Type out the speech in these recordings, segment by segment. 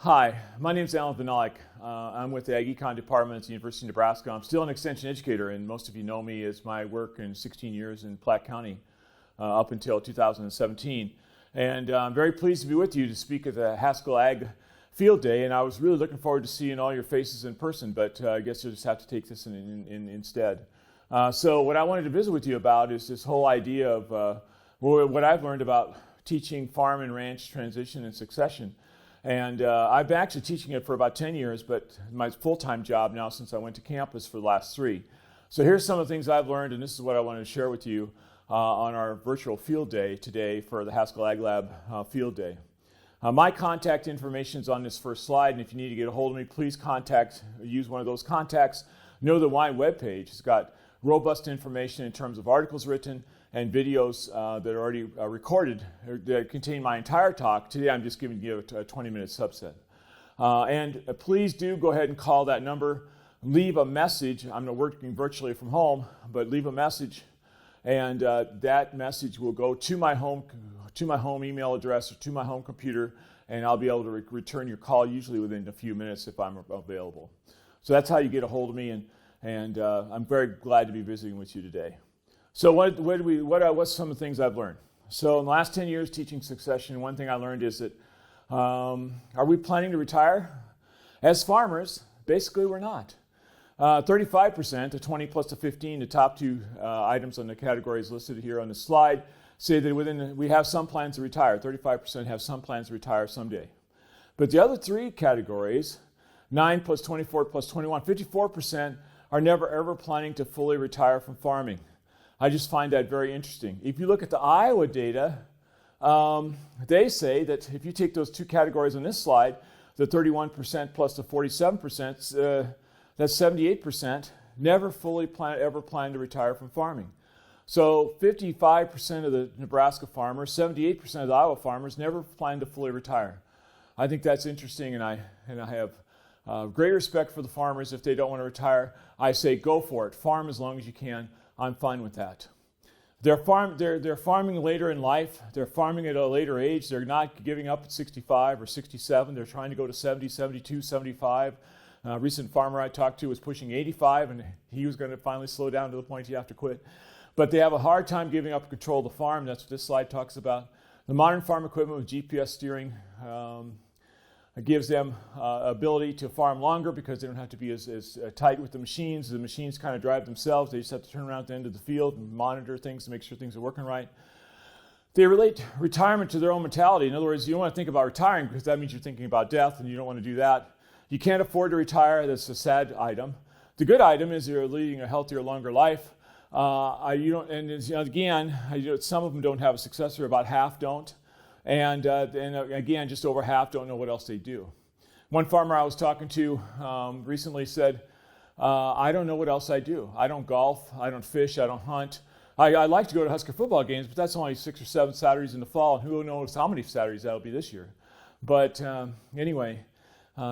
Hi, my name is Allan Vyhnalek. I'm with the Ag Econ Department at the University of Nebraska. I'm still an extension educator, and most of you know me as my work in 16 years in Platte County up until 2017. And I'm very pleased to be with you to speak at the Haskell Ag Field Day, and I was really looking forward to seeing all your faces in person, but I guess you'll just have to take this in instead. So what I wanted to visit with you about is this whole idea of what I've learned about teaching farm and ranch transition and succession. And I've been actually teaching it for about 10 years, but my full-time job now since I went to campus for the last 3. So here's some of the things I've learned, and this is what I wanted to share with you on our virtual field day today for the Haskell Ag Lab Field Day. My contact information is on this first slide, and if you need to get a hold of me, please use one of those contacts. Know that my webpage has got robust information in terms of articles written and videos that are already recorded that contain my entire talk. Today I'm just giving you a 20-minute subset. And please do go ahead and call that number. Leave a message. I'm working virtually from home, but leave a message, and that message will go to my home email address or to my home computer, and I'll be able to return your call usually within a few minutes if I'm available. So that's how you get a hold of me, and I'm very glad to be visiting with you today. So what's some of the things I've learned? So in the last 10 years teaching succession, one thing I learned is that are we planning to retire? As farmers, basically we're not. 35%, the 20 plus the 15, the top two items on the categories listed here on the slide, say that we have some plans to retire. 35% have some plans to retire someday. But the other three categories, 9 plus 24 plus 21, 54% are never ever planning to fully retire from farming. I just find that very interesting. If you look at the Iowa data, they say that if you take those two categories on this slide, the 31% plus the 47%, that's 78%, never fully plan to retire from farming. So 55% of the Nebraska farmers, 78% of the Iowa farmers never plan to fully retire. I think that's interesting, and I have great respect for the farmers. If they don't want to retire, I say go for it. Farm as long as you can. I'm fine with that. They're farming later in life. They're farming at a later age. They're not giving up at 65 or 67. They're trying to go to 70, 72, 75. A recent farmer I talked to was pushing 85, and he was going to finally slow down to the point he'd have to quit. But they have a hard time giving up control of the farm. That's what this slide talks about. The modern farm equipment with GPS steering gives them ability to farm longer because they don't have to be as tight with the machines. The machines kind of drive themselves. They just have to turn around at the end of the field and monitor things to make sure things are working right. They relate retirement to their own mentality. In other words, you don't want to think about retiring because that means you're thinking about death, and you don't want to do that. You can't afford to retire. That's a sad item. The good item is you're leading a healthier, longer life. Some of them don't have a successor. About half don't. And again, just over half don't know what else they do. One farmer I was talking to recently said, I don't know what else I do. I don't golf, I don't fish, I don't hunt. I like to go to Husker football games, but that's only 6 or 7 Saturdays in the fall, and who knows how many Saturdays that'll be this year. But anyway,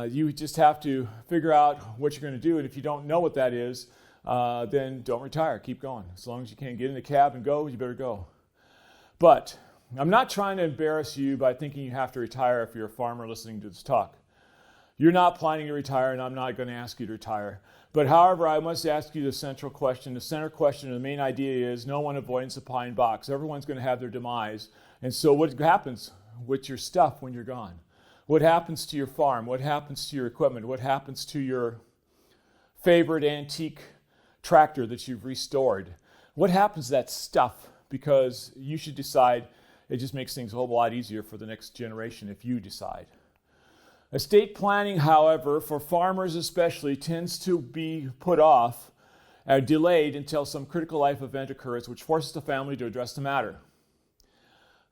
you just have to figure out what you're going to do, and if you don't know what that is, then don't retire. Keep going. As long as you can get in the cab and go, you better go. But I'm not trying to embarrass you by thinking you have to retire if you're a farmer listening to this talk. You're not planning to retire, and I'm not going to ask you to retire. But however, I must ask you the central question. The center question, the main idea is no one avoids the pine box. Everyone's going to have their demise. And so what happens with your stuff when you're gone? What happens to your farm? What happens to your equipment? What happens to your favorite antique tractor that you've restored? What happens to that stuff? Because you should decide. It just makes things a whole lot easier for the next generation if you decide. Estate planning, however, for farmers especially, tends to be put off or delayed until some critical life event occurs which forces the family to address the matter.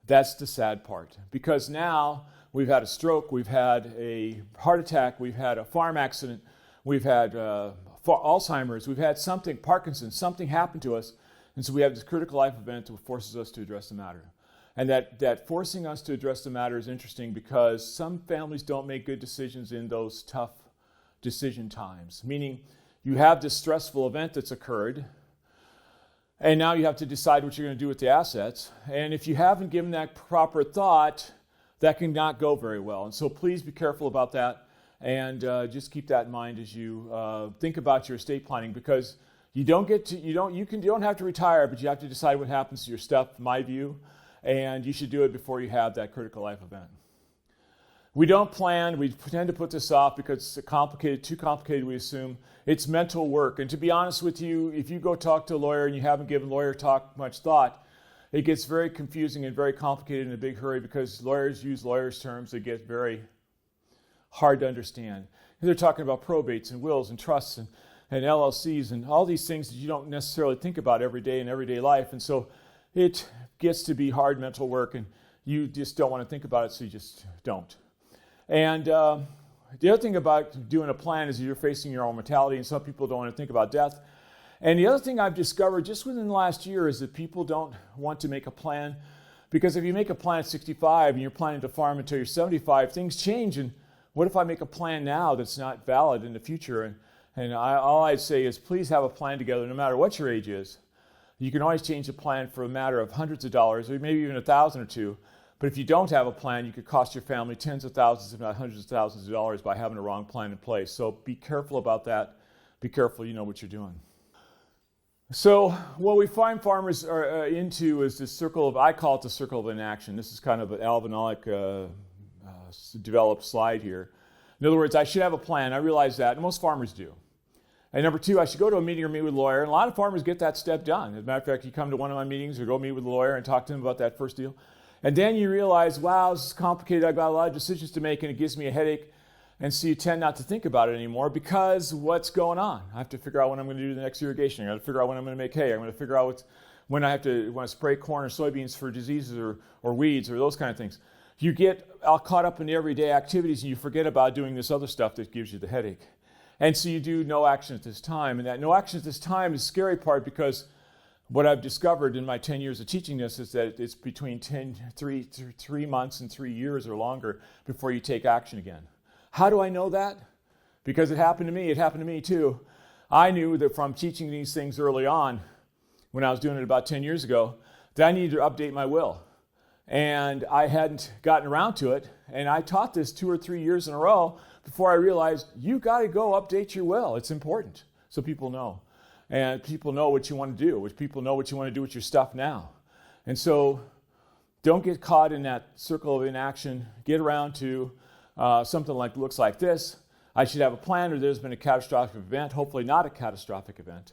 That's the sad part, because now we've had a stroke, we've had a heart attack, we've had a farm accident, we've had Alzheimer's, we've had something, Parkinson's, something happened to us, and so we have this critical life event that forces us to address the matter. And that forcing us to address the matter is interesting because some families don't make good decisions in those tough decision times. Meaning you have this stressful event that's occurred, and now you have to decide what you're going to do with the assets. And if you haven't given that proper thought, that can not go very well. And so please be careful about that, and just keep that in mind as you think about your estate planning, because you don't have to retire, but you have to decide what happens to your stuff, in my view, and you should do it before you have that critical life event. We don't plan. We tend to put this off because it's complicated, too complicated, we assume. It's mental work. And to be honest with you, if you go talk to a lawyer and you haven't given lawyer talk much thought, it gets very confusing and very complicated in a big hurry, because lawyers use lawyers' terms that get very hard to understand. And they're talking about probates and wills and trusts and LLCs and all these things that you don't necessarily think about every day in everyday life. And so it gets to be hard mental work, and you just don't want to think about it, so you just don't. And the other thing about doing a plan is you're facing your own mortality, and some people don't want to think about death. And the other thing I've discovered just within the last year is that people don't want to make a plan, because if you make a plan at 65 and you're planning to farm until you're 75, things change. And what if I make a plan now that's not valid in the future? All I'd say is please have a plan together, no matter what your age is. You can always change the plan for a matter of hundreds of dollars, or maybe even $1,000 or $2,000. But if you don't have a plan, you could cost your family tens of thousands, if not hundreds of thousands of dollars by having a wrong plan in place. So be careful about that. Be careful you know what you're doing. So what we find farmers are into is this circle of, I call it the circle of inaction. This is kind of an Allan Vyhnalek developed slide here. In other words, I should have a plan. I realize that, and most farmers do. And number two, I should go to a meeting or meet with a lawyer. And a lot of farmers get that step done. As a matter of fact, you come to one of my meetings or go meet with a lawyer and talk to them about that first deal. And then you realize, wow, this is complicated. I've got a lot of decisions to make, and it gives me a headache. And so you tend not to think about it anymore, because what's going on? I have to figure out when I'm going to do the next irrigation. I got to figure out when I'm going to make hay. I'm going to figure out when I want to spray corn or soybeans for diseases or weeds or those kind of things. You get all caught up in the everyday activities, and you forget about doing this other stuff that gives you the headache. And so you do no action at this time. And that no action at this time is the scary part, because what I've discovered in my 10 years of teaching this is that it's between 3 months and 3 years or longer before you take action again. How do I know that? Because it happened to me. It happened to me too. I knew that from teaching these things early on, when I was doing it about 10 years ago, that I needed to update my will. And I hadn't gotten around to it. And I taught this 2 or 3 years in a row before I realized you got to go update your will. It's important, so people know. And people know what you want to do, which people know what you want to do with your stuff now. And so don't get caught in that circle of inaction. Get around to something like looks like this. I should have a plan, or there's been a catastrophic event, hopefully not a catastrophic event.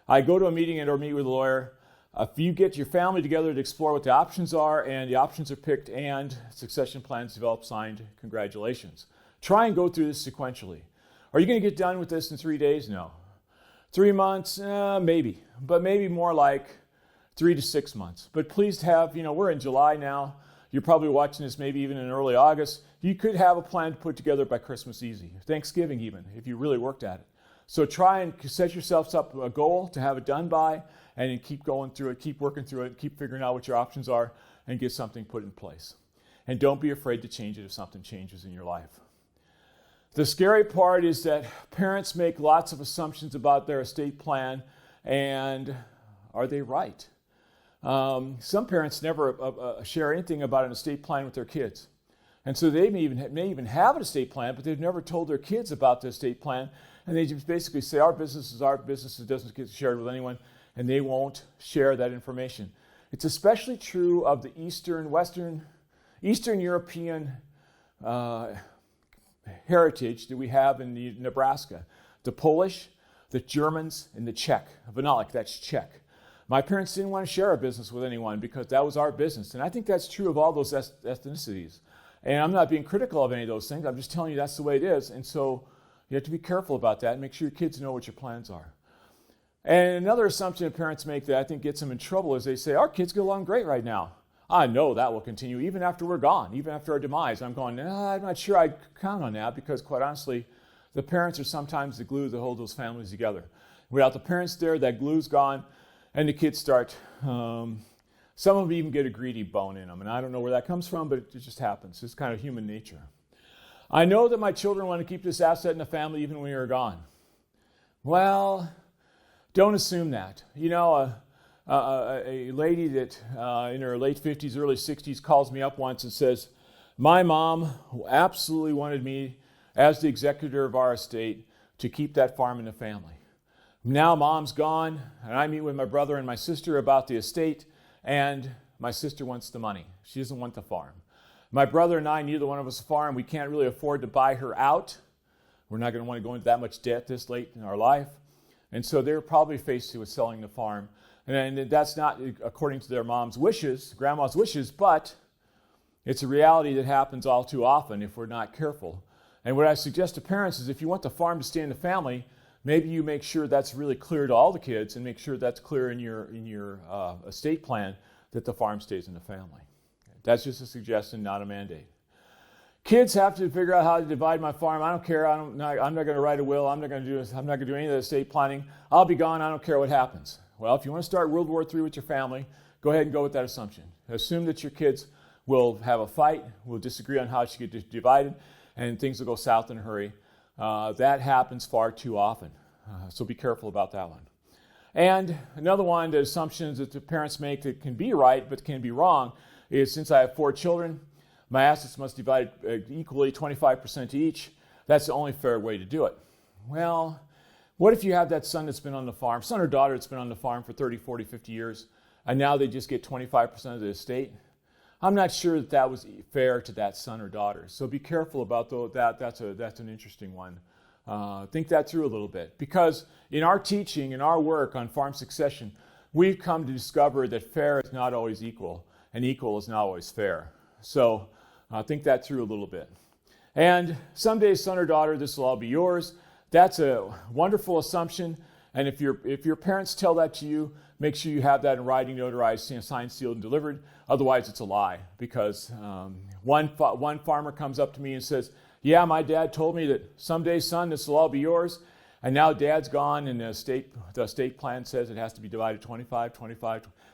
I go to a meeting and or meet with a lawyer. If you get your family together to explore what the options are, and the options are picked and succession plans developed, signed, congratulations. Try and go through this sequentially. Are you going to get done with this in 3 days? No. 3 months? Maybe. But maybe more like 3 to 6 months. But please have, we're in July now. You're probably watching this maybe even in early August. You could have a plan to put together by Christmas easy. Thanksgiving even, if you really worked at it. So try and set yourselves up a goal to have it done by, and then keep going through it, keep working through it, keep figuring out what your options are, and get something put in place. And don't be afraid to change it if something changes in your life. The scary part is that parents make lots of assumptions about their estate plan, and are they right? Some parents never share anything about an estate plan with their kids. And so they may even have an estate plan, but they've never told their kids about the estate plan. And they just basically say, our business is our business. It doesn't get shared with anyone. And they won't share that information. It's especially true of the Eastern European heritage that we have in Nebraska. The Polish, the Germans, and the Czech. Vyhnalek, that's Czech. My parents didn't want to share our business with anyone because that was our business. And I think that's true of all those ethnicities. And I'm not being critical of any of those things. I'm just telling you that's the way it is. And so you have to be careful about that and make sure your kids know what your plans are. And another assumption that parents make that I think gets them in trouble is they say, our kids get along great right now. I know that will continue even after we're gone, even after our demise. I'm going, I'm not sure I'd count on that, because quite honestly, the parents are sometimes the glue that hold those families together. Without the parents there, that glue's gone, and the kids start, some of them even get a greedy bone in them. And I don't know where that comes from, but it just happens. It's kind of human nature. I know that my children want to keep this asset in the family even when you're gone. Well, don't assume that. A lady that in her late 50s, early 60s calls me up once and says, My mom absolutely wanted me, as the executor of our estate, to keep that farm in the family. Now mom's gone, and I meet with my brother and my sister about the estate, and my sister wants the money. She doesn't want the farm. My brother and I, neither one of us farm. We can't really afford to buy her out. We're not going to want to go into that much debt this late in our life. And so they're probably faced with selling the farm. And that's not according to their mom's wishes, grandma's wishes, but it's a reality that happens all too often if we're not careful. And what I suggest to parents is if you want the farm to stay in the family, maybe you make sure that's really clear to all the kids and make sure that's clear in your estate plan that the farm stays in the family. That's just a suggestion, not a mandate. Kids have to figure out how to divide my farm. I don't care. I'm not going to write a will. I'm not going to do any of the estate planning. I'll be gone. I don't care what happens. Well, if you want to start World War III with your family, go ahead and go with that assumption. Assume that your kids will have a fight, will disagree on how it should get divided, and things will go south in a hurry. That happens far too often. So be careful about that one. And another one, the assumptions that the parents make that can be right but can be wrong, is since I have 4 children, my assets must divide equally, 25% each. That's the only fair way to do it. Well, what if you have that son that's been on the farm, son or daughter that's been on the farm for 30, 40, 50 years, and now they just get 25% of the estate? I'm not sure that was fair to that son or daughter. So be careful about that. That's an interesting one. Think that through a little bit. Because in our teaching, in our work on farm succession, we've come to discover that fair is not always equal, and equal is not always fair. So think that through a little bit. And someday, son or daughter, this will all be yours. That's a wonderful assumption. And if your parents tell that to you, make sure you have that in writing, notarized, signed, sealed, and delivered. Otherwise, it's a lie. Because one farmer comes up to me and says, yeah, my dad told me that someday, son, this will all be yours. And now dad's gone, and the estate plan says it has to be divided 25.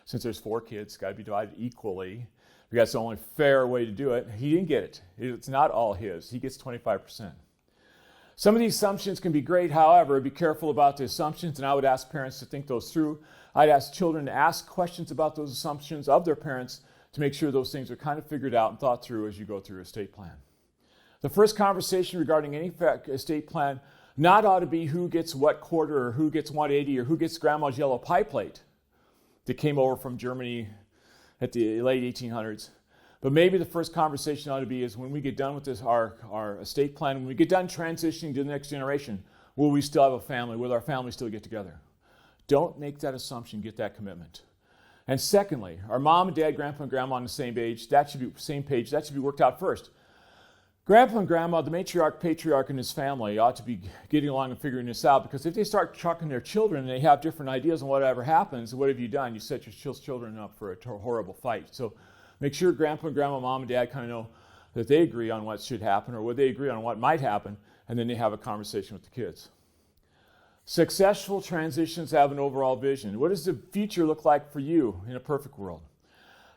Since there's 4 kids, it's got to be divided equally. Because that's the only fair way to do it. He didn't get it. It's not all his. He gets 25%. Some of these assumptions can be great. However, be careful about the assumptions, and I would ask parents to think those through. I'd ask children to ask questions about those assumptions of their parents to make sure those things are kind of figured out and thought through as you go through your estate plan. The first conversation regarding any estate plan not ought to be who gets what quarter or who gets 180 or who gets grandma's yellow pie plate that came over from Germany at the late 1800s. But maybe the first conversation ought to be is when we get done with this, our estate plan, when we get done transitioning to the next generation, will we still have a family? Will our family still get together? Don't make that assumption, get that commitment. And secondly, are mom and dad, grandpa and grandma on the same page? That should be worked out first. Grandpa and grandma, the matriarch, patriarch in his family ought to be getting along and figuring this out, because if they start chucking their children and they have different ideas on whatever happens, what have you done? You set your children up for a horrible fight. So make sure grandpa and grandma, mom and dad kind of know that they agree on what should happen or what they agree on what might happen, and then they have a conversation with the kids. Successful transitions have an overall vision. What does the future look like for you in a perfect world?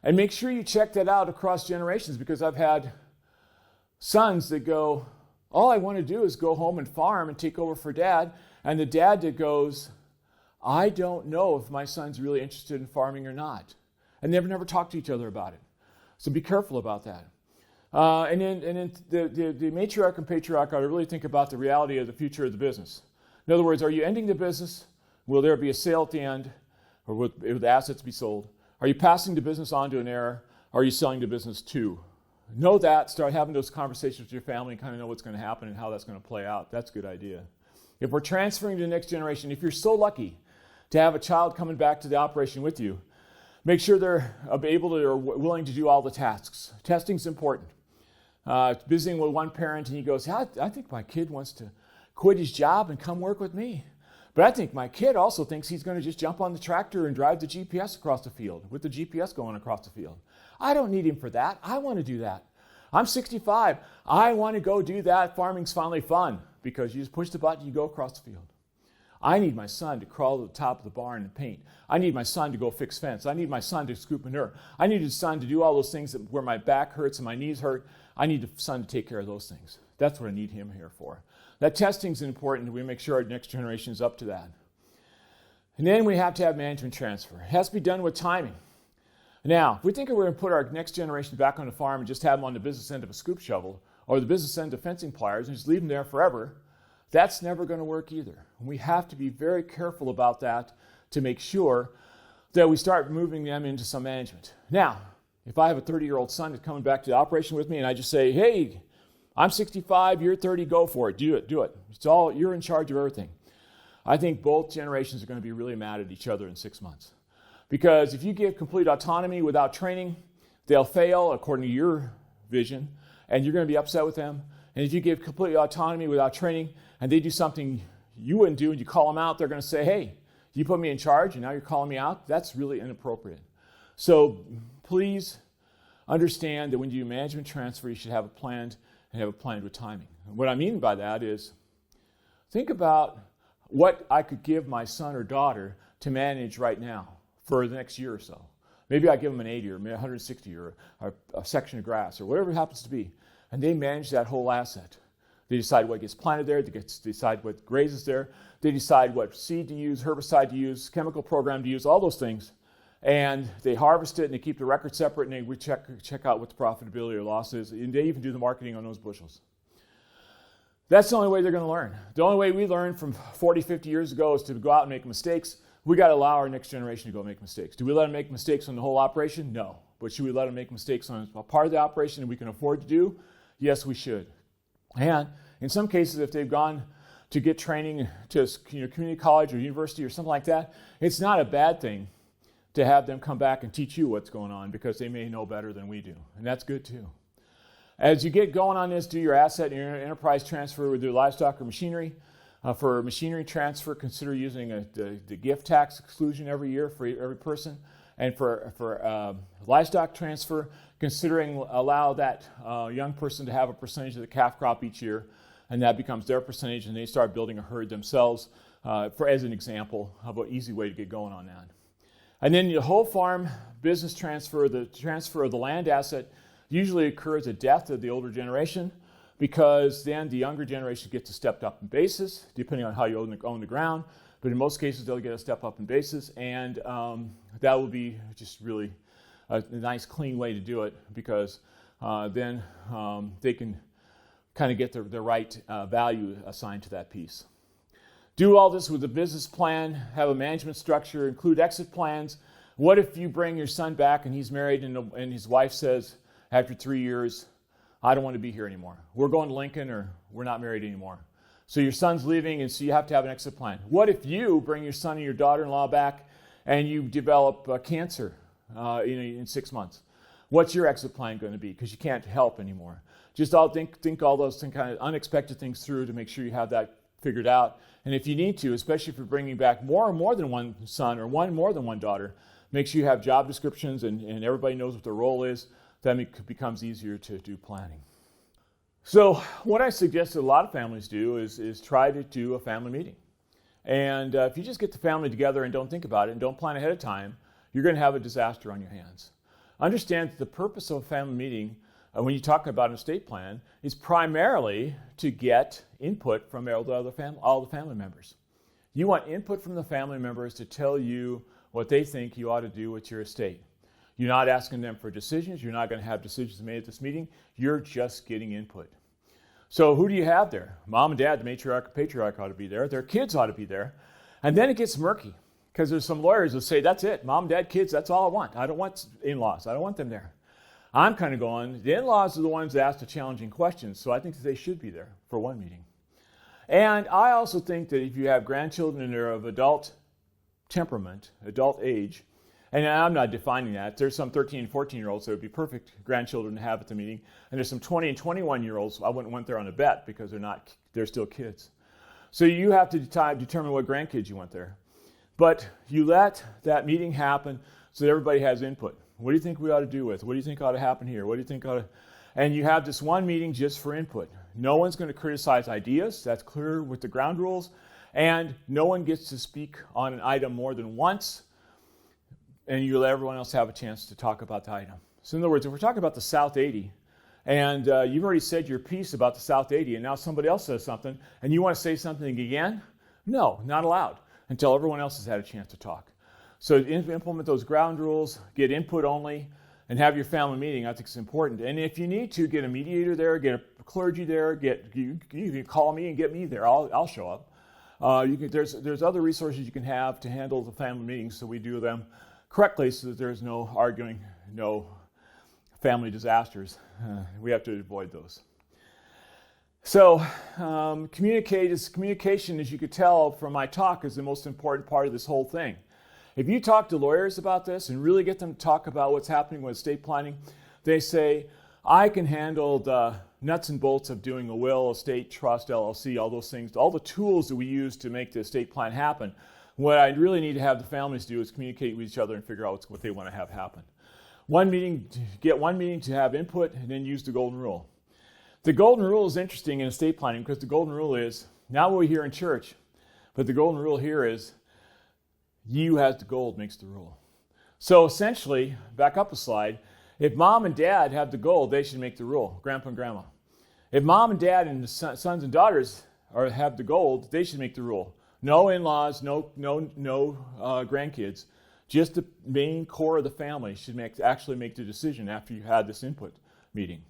And make sure you check that out across generations, because I've had sons that go, all I want to do is go home and farm and take over for dad, and the dad that goes, I don't know if my son's really interested in farming or not. And they've never talked to each other about it. So be careful about that. And then the matriarch and patriarch ought to really think about the reality of the future of the business. In other words, are you ending the business? Will there be a sale at the end? Or will the assets be sold? Are you passing the business on to an heir? Or are you selling the business to? Know that, start having those conversations with your family and kind of know what's going to happen and how that's going to play out. That's a good idea. If we're transferring to the next generation, if you're so lucky to have a child coming back to the operation with you, make sure they're able to or willing to do all the tasks. Testing's important. Visiting with one parent and he goes, I think my kid wants to quit his job and come work with me. But I think my kid also thinks he's going to just jump on the tractor and drive the GPS across the field with the GPS going across the field. I don't need him for that. I want to do that. I'm 65. I want to go do that. Farming's finally fun because you just push the button, you go across the field. I need my son to crawl to the top of the barn and paint. I need my son to go fix fence. I need my son to scoop manure. I need his son to do all those things where my back hurts and my knees hurt. I need the son to take care of those things. That's what I need him here for. That testing's important. We make sure our next generation is up to that. And then we have to have management transfer. It has to be done with timing. Now, if we think we're going to put our next generation back on the farm and just have them on the business end of a scoop shovel or the business end of fencing pliers and just leave them there forever, that's never going to work either. We have to be very careful about that to make sure that we start moving them into some management. Now, if I have a 30-year-old son that's coming back to the operation with me and I just say, hey, I'm 65, you're 30, go for it, do it. It's all, you're in charge of everything. I think both generations are going to be really mad at each other in 6 months. Because if you give complete autonomy without training, they'll fail according to your vision, and you're going to be upset with them. And if you give complete autonomy without training, and they do something you wouldn't do, and you call them out, they're going to say, hey, you put me in charge, and now you're calling me out? That's really inappropriate. So please understand that when you do management transfer, you should have a planned and have it planned with timing. And what I mean by that is, think about what I could give my son or daughter to manage right now for the next year or so. Maybe I give them an 80 or 160 or a section of grass or whatever it happens to be, and they manage that whole asset. They decide what gets planted there, they decide what grazes there, they decide what seed to use, herbicide to use, chemical program to use, all those things. And they harvest it and they keep the record separate and they check out what the profitability or loss is, and they even do the marketing on those bushels. That's the only way they're going to learn. The only way we learned from 40, 50 years ago is to go out and make mistakes. We got to allow our next generation to go make mistakes. Do we let them make mistakes on the whole operation? No. But should we let them make mistakes on a part of the operation that we can afford to do? Yes, we should. And in some cases, if they've gone to get training to community college or university or something like that, it's not a bad thing to have them come back and teach you what's going on because they may know better than we do. And that's good too. As you get going on this, do your asset and your enterprise transfer with your livestock or machinery. For machinery transfer, consider using the gift tax exclusion every year for every person. And for livestock transfer, considering allow that young person to have a percentage of the calf crop each year, and that becomes their percentage, and they start building a herd themselves, as an example of an easy way to get going on that. And then the whole farm business transfer, the transfer of the land asset, usually occurs at death of the older generation, because then the younger generation gets a stepped up in basis, depending on how you own the ground. But in most cases, they'll get a step up in basis, and that will be just really a nice, clean way to do it, because then they can kind of get the right value assigned to that piece. Do all this with a business plan, have a management structure, include exit plans. What if you bring your son back and he's married and his wife says, after 3 years, I don't want to be here anymore. We're going to Lincoln, or we're not married anymore. So your son's leaving, and so you have to have an exit plan. What if you bring your son and your daughter-in-law back and you develop cancer in 6 months? What's your exit plan going to be? Because you can't help anymore. Just think all those kind of unexpected things through to make sure you have that figured out. And if you need to, especially if you're bringing back more than one son or more than one daughter, make sure you have job descriptions and everybody knows what their role is. Then it becomes easier to do planning. So what I suggest that a lot of families do is try to do a family meeting. And if you just get the family together and don't think about it and don't plan ahead of time, you're going to have a disaster on your hands. Understand that the purpose of a family meeting, when you talk about an estate plan, is primarily to get input from all the family members. You want input from the family members to tell you what they think you ought to do with your estate. You're not asking them for decisions. You're not going to have decisions made at this meeting. You're just getting input. So who do you have there? Mom and dad, the matriarch and patriarch ought to be there. Their kids ought to be there. And then it gets murky, because there's some lawyers that say, that's it. Mom, dad, kids, that's all I want. I don't want in-laws. I don't want them there. I'm kind of going, the in-laws are the ones that ask the challenging questions, so I think that they should be there for one meeting. And I also think that if you have grandchildren and they're of adult temperament, adult age, and I'm not defining that. There's some 13 and 14-year-olds that would be perfect grandchildren to have at the meeting. And there's some 20 and 21-year-olds I wouldn't want there on a bet because they're still kids. So you have to determine what grandkids you want there. But you let that meeting happen so that everybody has input. What do you think we ought to do with? What do you think ought to happen here? What do you think ought to... And you have this one meeting just for input. No one's going to criticize ideas. That's clear with the ground rules. And no one gets to speak on an item more than once. And you let everyone else have a chance to talk about the item. So in other words, if we're talking about the South 80, and you've already said your piece about the South 80, and now somebody else says something, and you want to say something again? No, not allowed, until everyone else has had a chance to talk. So implement those ground rules, get input only, and have your family meeting. I think it's important. And if you need to, get a mediator there, get a clergy there, you can call me and get me there. I'll show up. There's other resources you can have to handle the family meetings, so we do them correctly so that there's no arguing, no family disasters. We have to avoid those. So communication, as you could tell from my talk, is the most important part of this whole thing. If you talk to lawyers about this and really get them to talk about what's happening with estate planning, they say, I can handle the nuts and bolts of doing a will, estate, trust, LLC, all those things, all the tools that we use to make the estate plan happen. What I really need to have the families do is communicate with each other and figure out what they want to have happen. Get one meeting to have input, and then use the golden rule. The golden rule is interesting in estate planning because the golden rule is, not what we hear in church, but the golden rule here is, you has the gold makes the rule. So essentially, back up a slide, if mom and dad have the gold, they should make the rule, grandpa and grandma. If mom and dad and the sons and daughters have the gold, they should make the rule. No in-laws, no grandkids. Just the main core of the family should actually make the decision after you had this input meeting.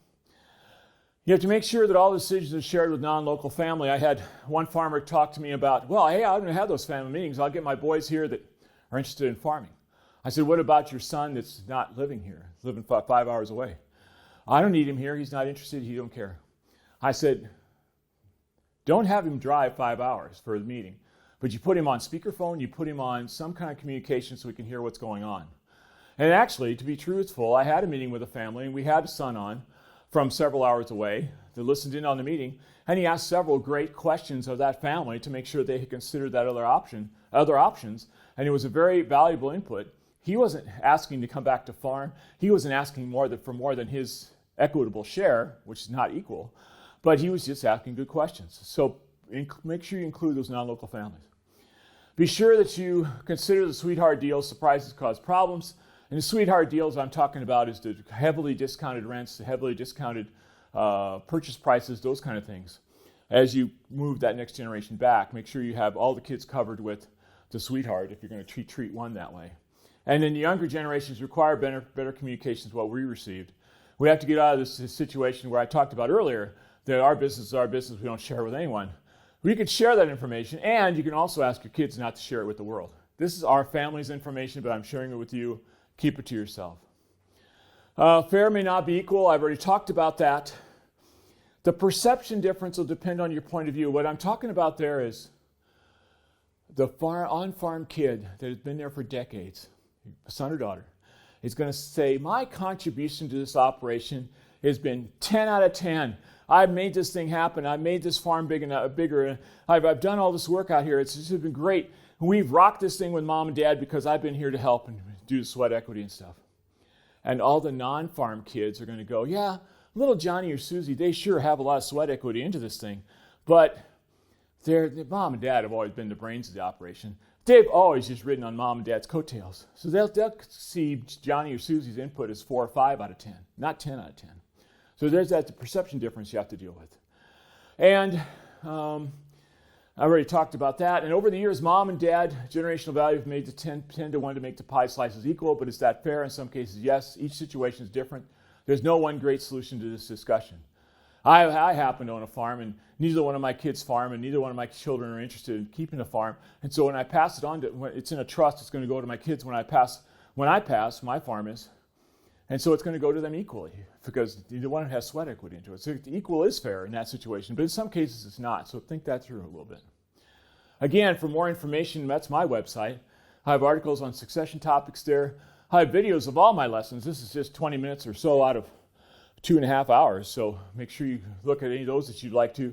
You have to make sure that all decisions are shared with non-local family. I had one farmer talk to me about, well, hey, I'm going to have those family meetings. I'll get my boys here that are interested in farming. I said, what about your son that's not living here, living 5 hours away? I don't need him here. He's not interested. He don't care. I said, don't have him drive 5 hours for the meeting, but you put him on speakerphone, you put him on some kind of communication so we can hear what's going on. And actually, to be truthful, I had a meeting with a family, and we had a son on from several hours away that listened in on the meeting, and he asked several great questions of that family to make sure they had considered that other options, and it was a very valuable input. He wasn't asking to come back to farm. He wasn't asking for more than his equitable share, which is not equal, but he was just asking good questions. So make sure you include those non-local families. Be sure that you consider the sweetheart deals. Surprises cause problems. And the sweetheart deals I'm talking about is the heavily discounted rents, the heavily discounted purchase prices, those kind of things. As you move that next generation back, make sure you have all the kids covered with the sweetheart if you're going to treat one that way. And then the younger generations require better communications, what we received. We have to get out of this situation where I talked about earlier that our business is our business, we don't share it with anyone. We can share that information, and you can also ask your kids not to share it with the world. This is our family's information, but I'm sharing it with you. Keep it to yourself. Fair may not be equal. I've already talked about that. The perception difference will depend on your point of view. What I'm talking about there is the on-farm kid that has been there for decades, son or daughter, is going to say, my contribution to this operation has been 10 out of 10. I've made this thing happen. I've made this farm bigger. I've done all this work out here. It's just been great. We've rocked this thing with mom and dad because I've been here to help and do sweat equity and stuff. And all the non-farm kids are going to go, yeah, little Johnny or Susie, they sure have a lot of sweat equity into this thing. But their mom and dad have always been the brains of the operation. They've always just ridden on mom and dad's coattails. So they'll see Johnny or Susie's input as 4 or 5 out of 10, not 10 out of 10. So there's the perception difference you have to deal with. And I already talked about that. And over the years, mom and dad, generational value have made the 10 to 1 to make the pie slices equal, but is that fair? In some cases, yes. Each situation is different. There's no one great solution to this discussion. I happen to own a farm, and neither one of my kids farm, and neither one of my children are interested in keeping a farm. And so when I pass it on, when it's in a trust, it's going to go to my kids when I pass, my farm is. And so it's going to go to them equally because neither one has sweat equity into it. So equal is fair in that situation, but in some cases it's not. So think that through a little bit. Again, for more information, that's my website. I have articles on succession topics there. I have videos of all my lessons. This is just 20 minutes or so out of 2.5 hours. So make sure you look at any of those that you'd like to.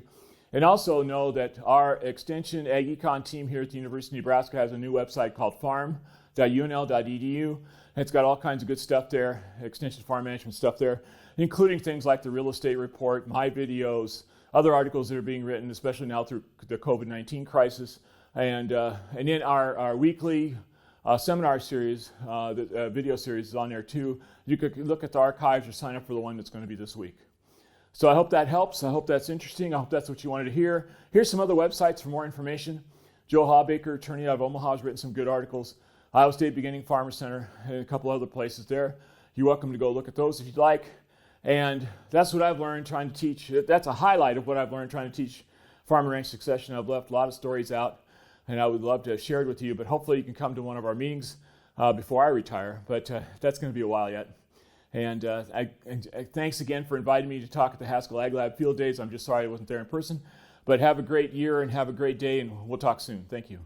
And also know that our Extension Ag Econ team here at the University of Nebraska has a new website called farm.unl.edu. And it's got all kinds of good stuff there, extension farm management stuff there, including things like the real estate report, my videos, other articles that are being written, especially now through the COVID-19 crisis, and then our weekly seminar series, the video series is on there too. You could look at the archives or sign up for the one that's going to be this week. So I hope that helps. I hope that's interesting. I hope that's what you wanted to hear. Here's some other websites for more information. Joe Hawbaker, attorney out of Omaha, has written some good articles. Iowa State Beginning Farmer Center, and a couple other places there. You're welcome to go look at those if you'd like. And that's what I've learned trying to teach. That's a highlight of what I've learned trying to teach farm and ranch succession. I've left a lot of stories out, and I would love to share it with you, but hopefully you can come to one of our meetings before I retire, but that's going to be a while yet. And thanks again for inviting me to talk at the Haskell Ag Lab Field Days. I'm just sorry I wasn't there in person, but have a great year and have a great day, and we'll talk soon. Thank you.